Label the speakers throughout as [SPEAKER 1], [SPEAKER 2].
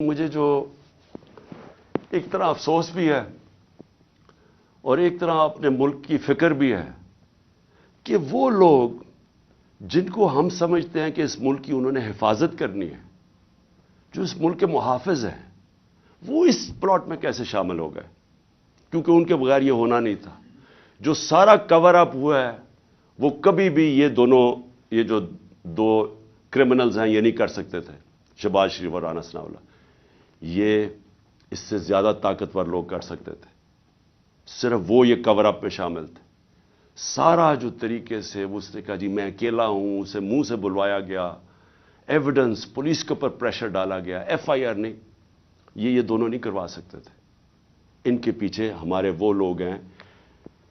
[SPEAKER 1] مجھے جو ایک طرح افسوس بھی ہے اور ایک طرح اپنے ملک کی فکر بھی ہے کہ وہ لوگ جن کو ہم سمجھتے ہیں کہ اس ملک کی انہوں نے حفاظت کرنی ہے، جو اس ملک کے محافظ ہیں، وہ اس پلاٹ میں کیسے شامل ہو گئے؟ کیونکہ ان کے بغیر یہ ہونا نہیں تھا۔ جو سارا کور اپ ہوا ہے وہ کبھی بھی یہ جو دو کرمنلز ہیں یہ نہیں کر سکتے تھے، شہباز شریف اور رانا ثناءاللہ۔ یہ اس سے زیادہ طاقتور لوگ کر سکتے تھے، صرف وہ یہ کور اپ میں شامل تھے۔ سارا جو طریقے سے اس نے کہا جی میں اکیلا ہوں، اسے منہ سے بلوایا گیا، ایویڈنس پولیس کے اوپر پریشر ڈالا گیا، ایف آئی آر نہیں، یہ دونوں نہیں کروا سکتے تھے۔ ان کے پیچھے ہمارے وہ لوگ ہیں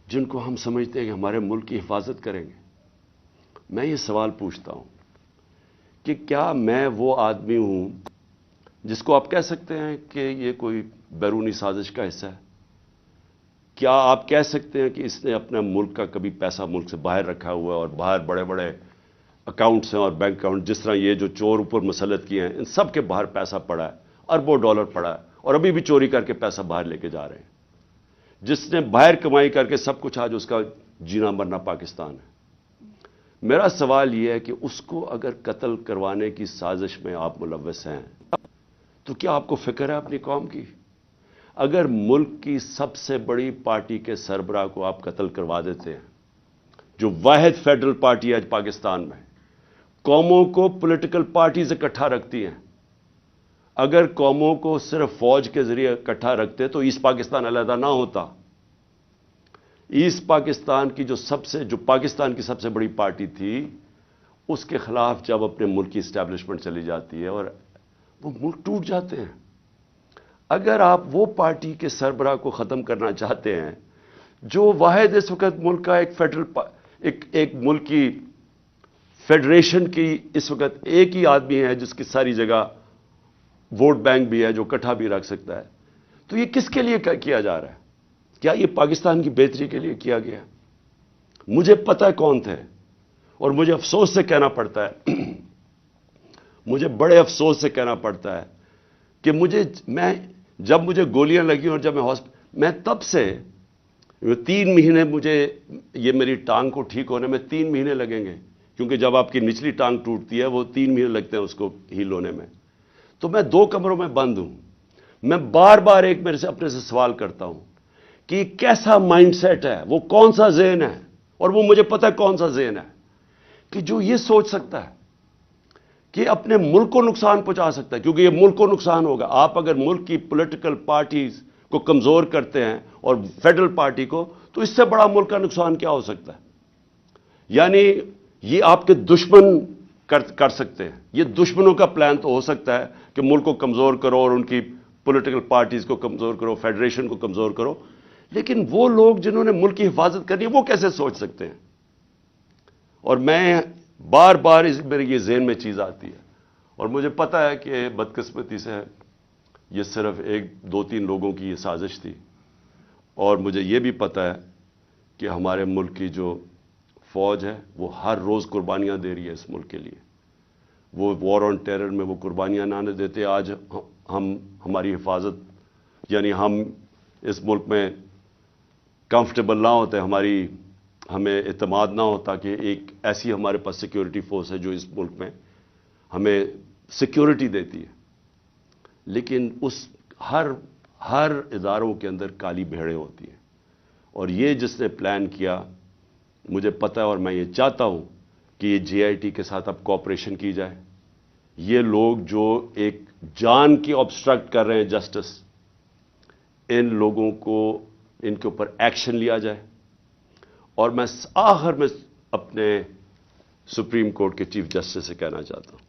[SPEAKER 1] جن کو ہم سمجھتے ہیں کہ ہمارے ملک کی حفاظت کریں گے۔ میں یہ سوال پوچھتا ہوں کہ کیا میں وہ آدمی ہوں جس کو آپ کہہ سکتے ہیں کہ یہ کوئی بیرونی سازش کا حصہ ہے؟ کیا آپ کہہ سکتے ہیں کہ اس نے اپنے ملک کا کبھی پیسہ ملک سے باہر رکھا ہوا ہے اور باہر بڑے بڑے اکاؤنٹس ہیں اور بینک اکاؤنٹ، جس طرح یہ جو چور اوپر مسلط کیے ہیں، ان سب کے باہر پیسہ پڑا ہے، اربوں ڈالر پڑا ہے، اور ابھی بھی چوری کر کے پیسہ باہر لے کے جا رہے ہیں؟ جس نے باہر کمائی کر کے سب کچھ، آج اس کا جینا مرنا پاکستان ہے۔ میرا سوال یہ ہے کہ اس کو اگر قتل کروانے کی سازش میں آپ ملوث ہیں تو کیا آپ کو فکر ہے اپنی قوم کی؟ اگر ملک کی سب سے بڑی پارٹی کے سربراہ کو آپ قتل کروا دیتے ہیں، جو واحد فیڈرل پارٹی ہے آج پاکستان میں، قوموں کو پولیٹیکل پارٹیز اکٹھا رکھتی ہیں، اگر قوموں کو صرف فوج کے ذریعے اکٹھا رکھتے تو ایسٹ پاکستان علیحدہ نہ ہوتا۔ ایسٹ پاکستان کی جو پاکستان کی سب سے بڑی پارٹی تھی، اس کے خلاف جب اپنے ملک کی اسٹیبلشمنٹ چلی جاتی ہے اور وہ ملک ٹوٹ جاتے ہیں۔ اگر آپ وہ پارٹی کے سربراہ کو ختم کرنا چاہتے ہیں جو واحد اس وقت ملک کا ایک ملک کی فیڈریشن کی اس وقت ایک ہی آدمی ہے جس کی ساری جگہ ووٹ بینک بھی ہے، جو اکٹھا بھی رکھ سکتا ہے، تو یہ کس کے لیے کیا جا رہا ہے؟ کیا یہ پاکستان کی بہتری کے لیے کیا گیا؟ مجھے پتہ ہے کون تھے، اور مجھے افسوس سے کہنا پڑتا ہے مجھے بڑے افسوس سے کہنا پڑتا ہے کہ جب مجھے گولیاں لگی اور جب میں تب سے 3 مہینے، یہ میری ٹانگ کو ٹھیک ہونے میں 3 مہینے لگیں گے، کیونکہ جب آپ کی نچلی ٹانگ ٹوٹتی ہے وہ 3 مہینے لگتے ہیں اس کو ہیل ہونے میں۔ تو میں 2 کمروں میں بند ہوں۔ میں بار بار اپنے سے سوال کرتا ہوں کہ کیسا مائنڈ سیٹ ہے، وہ کون سا ذہن ہے، اور وہ مجھے پتہ ہے کون سا ذہن ہے کہ جو یہ سوچ سکتا ہے کہ اپنے ملک کو نقصان پہنچا سکتا ہے، کیونکہ یہ ملک کو نقصان ہوگا۔ آپ اگر ملک کی پولیٹیکل پارٹیز کو کمزور کرتے ہیں اور فیڈرل پارٹی کو، تو اس سے بڑا ملک کا نقصان کیا ہو سکتا ہے؟ یعنی یہ آپ کے دشمن کر سکتے ہیں۔ یہ دشمنوں کا پلان تو ہو سکتا ہے کہ ملک کو کمزور کرو اور ان کی پولیٹیکل پارٹیز کو کمزور کرو، فیڈریشن کو کمزور کرو، لیکن وہ لوگ جنہوں نے ملک کی حفاظت کرنی ہے وہ کیسے سوچ سکتے ہیں؟ اور میں بار بار میرے یہ ذہن میں چیز آتی ہے، اور مجھے پتہ ہے کہ بدقسمتی سے یہ صرف 1-2-3 لوگوں کی یہ سازش تھی، اور مجھے یہ بھی پتہ ہے کہ ہمارے ملک کی جو فوج ہے وہ ہر روز قربانیاں دے رہی ہے اس ملک کے لیے۔ وہ وار آن ٹیرر میں وہ قربانیاں نہ دیتے، آج ہماری حفاظت، یعنی ہم اس ملک میں کمفرٹیبل نہ ہوتے، ہمیں اعتماد نہ ہوتا کہ ایک ایسی ہمارے پاس سیکیورٹی فورس ہے جو اس ملک میں ہمیں سیکیورٹی دیتی ہے، لیکن ہر اداروں کے اندر کالی بھیڑیں ہوتی ہیں۔ اور یہ جس نے پلان کیا، مجھے پتہ ہے اور میں یہ چاہتا ہوں کہ یہ جے آئی ٹی کے ساتھ اب کوآپریشن کی جائے۔ یہ لوگ جو ایک جان کی آبسٹرکٹ کر رہے ہیں جسٹس، ان لوگوں کو ان کے اوپر ایکشن لیا جائے۔ اور میں آخر میں اپنے سپریم کورٹ کے چیف جسٹس سے کہنا چاہتا ہوں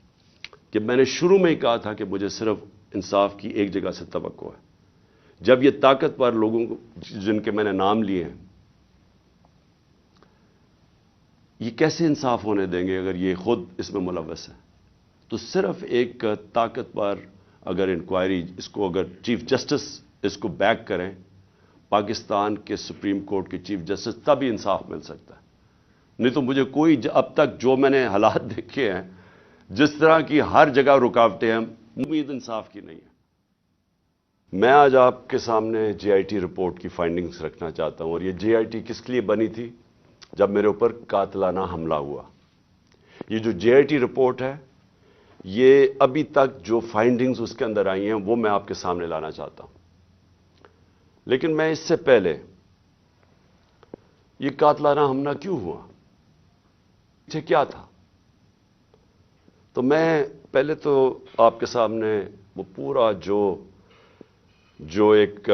[SPEAKER 1] کہ میں نے شروع میں ہی کہا تھا کہ مجھے صرف انصاف کی ایک جگہ سے توقع ہے۔ جب یہ طاقتور لوگوں کو، جن کے میں نے نام لیے ہیں، یہ کیسے انصاف ہونے دیں گے اگر یہ خود اس میں ملوث ہے؟ تو صرف ایک طاقتور اگر انکوائری، اس کو اگر چیف جسٹس اس کو بیک کریں، پاکستان کے سپریم کورٹ کے چیف جسٹس، تب ہی انصاف مل سکتا ہے۔ نہیں تو مجھے اب تک جو میں نے حالات دیکھے ہیں، جس طرح کی ہر جگہ رکاوٹیں ہیں، امید انصاف کی نہیں ہے۔ میں آج آپ کے سامنے جے آئی ٹی رپورٹ کی فائنڈنگز رکھنا چاہتا ہوں، اور یہ جے آئی ٹی کس لیے بنی تھی؟ جب میرے اوپر قاتلانہ حملہ ہوا. یہ جو جے آئی ٹی رپورٹ ہے، یہ ابھی تک جو فائنڈنگز اس کے اندر آئی ہیں وہ میں آپ کے سامنے لانا چاہتا ہوں. لیکن میں اس سے پہلے، یہ قاتلانہ حملہ کیوں ہوا؟ پیچھے کیا تھا؟ تو میں پہلے تو آپ کے سامنے وہ پورا جو ایک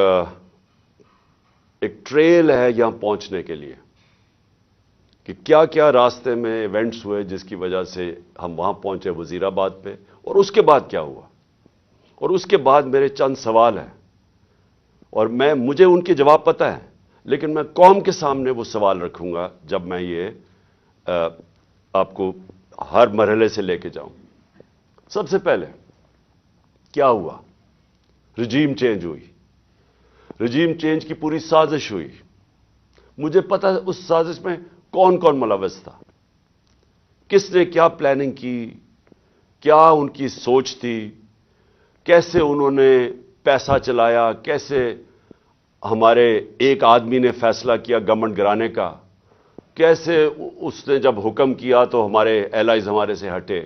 [SPEAKER 1] ٹریل ہے یہاں پہنچنے کے لیے، کہ کیا کیا راستے میں ایونٹس ہوئے جس کی وجہ سے ہم وہاں پہنچے وزیر آباد پہ، اور اس کے بعد کیا ہوا، اور اس کے بعد میرے چند سوال ہیں، اور مجھے ان کے جواب پتہ ہے، لیکن میں قوم کے سامنے وہ سوال رکھوں گا جب میں یہ آپ کو ہر مرحلے سے لے کے جاؤں. سب سے پہلے کیا ہوا؟ رجیم چینج ہوئی. رجیم چینج کی پوری سازش ہوئی. مجھے پتا اس سازش میں کون کون ملوث تھا، کس نے کیا پلاننگ کی، کیا ان کی سوچ تھی، کیسے انہوں نے پیسہ چلایا، کیسے ہمارے ایک آدمی نے فیصلہ کیا گورنمنٹ گرانے کا، کیسے اس نے جب حکم کیا تو ہمارے ایلائز ہمارے سے ہٹے،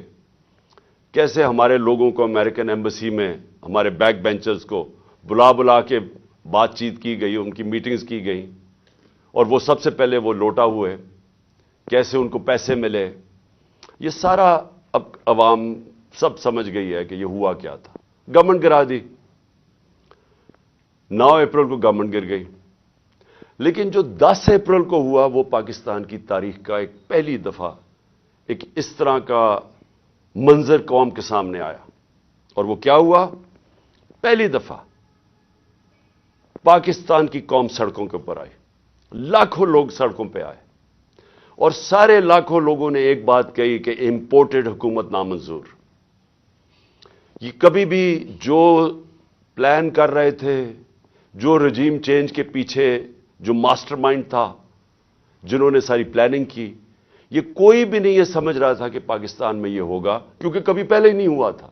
[SPEAKER 1] کیسے ہمارے لوگوں کو امریکن ایمبیسی میں ہمارے بیک بینچرز کو بلا کے بات چیت کی گئی، ان کی میٹنگز کی گئیں، اور وہ سب سے پہلے وہ لوٹا ہوئے، کیسے ان کو پیسے ملے. یہ سارا اب عوام سب سمجھ گئی ہے کہ یہ ہوا کیا تھا. گورنمنٹ گرا دی. 9 اپریل کو گورنمنٹ گر گئی. لیکن جو 10 اپریل کو ہوا وہ پاکستان کی تاریخ کا ایک پہلی دفعہ ایک اس طرح کا منظر قوم کے سامنے آیا. اور وہ کیا ہوا؟ پہلی دفعہ پاکستان کی قوم سڑکوں کے اوپر آئی. لاکھوں لوگ سڑکوں پہ آئے، اور سارے لاکھوں لوگوں نے ایک بات کہی کہ امپورٹڈ حکومت نامنظور. یہ کبھی بھی جو پلان کر رہے تھے، جو رجیم چینج کے پیچھے جو ماسٹر مائنڈ تھا، جنہوں نے ساری پلاننگ کی، یہ کوئی بھی نہیں یہ سمجھ رہا تھا کہ پاکستان میں یہ ہوگا، کیونکہ کبھی پہلے ہی نہیں ہوا تھا.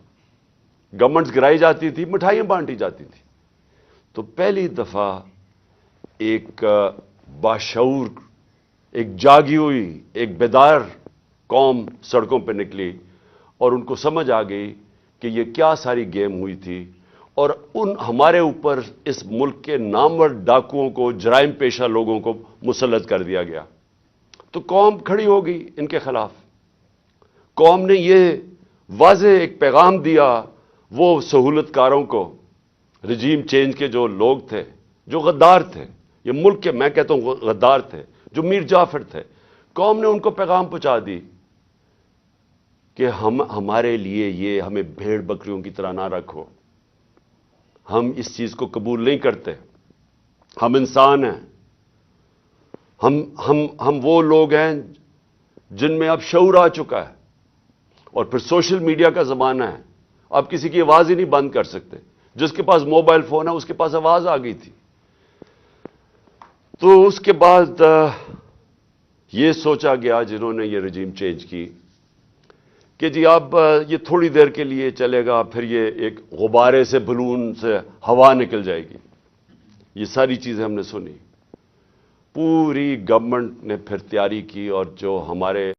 [SPEAKER 1] گورنمنٹس گرائی جاتی تھی، مٹھائیاں بانٹی جاتی تھی. تو پہلی دفعہ ایک باشعور، ایک جاگی ہوئی، ایک بیدار قوم سڑکوں پہ نکلی، اور ان کو سمجھ آ گئی کہ یہ کیا ساری گیم ہوئی تھی، اور ہمارے اوپر اس ملک کے نامور ڈاکوؤں کو، جرائم پیشہ لوگوں کو مسلط کر دیا گیا. تو قوم کھڑی ہو گئی ان کے خلاف. قوم نے یہ واضح ایک پیغام دیا وہ سہولت کاروں کو، رجیم چینج کے جو لوگ تھے، جو غدار تھے، یہ ملک کے میں کہتا ہوں غدار تھے، جو میر جعفر تھے. قوم نے ان کو پیغام پہنچا دی کہ ہمارے لیے یہ ہمیں بھیڑ بکریوں کی طرح نہ رکھو، ہم اس چیز کو قبول نہیں کرتے، ہم انسان ہیں، ہم وہ لوگ ہیں جن میں اب شعور آ چکا ہے. اور پھر سوشل میڈیا کا زمانہ ہے، آپ کسی کی آواز ہی نہیں بند کر سکتے. جس کے پاس موبائل فون ہے اس کے پاس آواز آ گئی تھی. تو اس کے بعد یہ سوچا گیا جنہوں نے یہ رجیم چینج کی کہ جی اب یہ تھوڑی دیر کے لیے چلے گا، پھر یہ ایک غبارے سے، بلون سے ہوا نکل جائے گی. یہ ساری چیزیں ہم نے سنی. پوری گورنمنٹ نے پھر تیاری کی، اور جو ہمارے